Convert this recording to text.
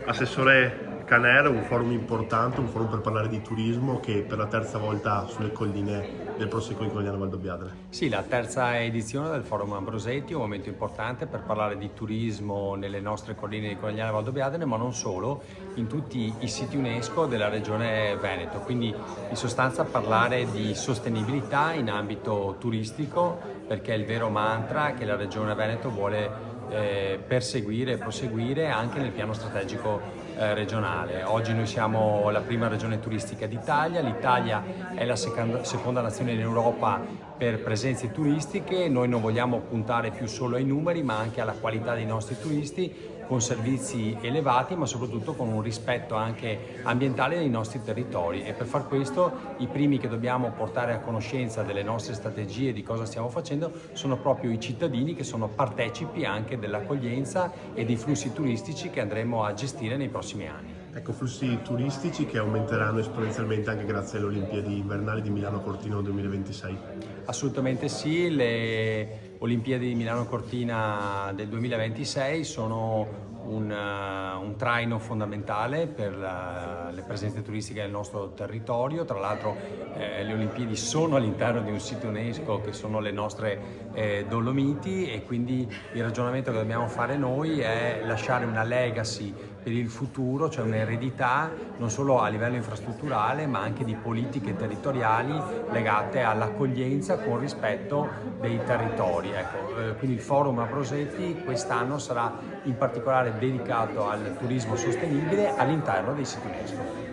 Assessore Canera, un forum importante, un forum per parlare di turismo che per la terza volta sulle colline del Prosecco di Cogliano Valdobbiadene. Sì, la terza edizione del Forum Ambrosetti, un momento importante per parlare di turismo nelle nostre colline di Cogliano Valdobbiadene, ma non solo, in tutti i siti UNESCO della regione Veneto. Quindi in sostanza parlare di sostenibilità in ambito turistico, perché è il vero mantra che la regione Veneto vuole perseguire e proseguire anche nel piano strategico regionale. Oggi noi siamo la prima regione turistica d'Italia, l'Italia è la seconda nazione in Europa per presenze turistiche, noi non vogliamo puntare più solo ai numeri ma anche alla qualità dei nostri turisti con servizi elevati ma soprattutto con un rispetto anche ambientale dei nostri territori, e per far questo i primi che dobbiamo portare a conoscenza delle nostre strategie, di cosa stiamo facendo, sono proprio i cittadini, che sono partecipi anche dell'accoglienza e dei flussi turistici che andremo a gestire nei prossimi anni. Ecco, flussi turistici che aumenteranno esponenzialmente anche grazie alle Olimpiadi invernali di Milano Cortina 2026. Assolutamente sì, le Olimpiadi di Milano Cortina del 2026 sono un traino fondamentale per le presenze turistiche del nostro territorio. Tra l'altro le Olimpiadi sono all'interno di un sito UNESCO che sono le nostre Dolomiti, e quindi il ragionamento che dobbiamo fare noi è lasciare una legacy per il futuro, cioè un'eredità non solo a livello infrastrutturale ma anche di politiche territoriali legate all'accoglienza con rispetto dei territori. Ecco, quindi il Forum Ambrosetti quest'anno sarà in particolare dedicato al turismo sostenibile all'interno dei siti UNESCO.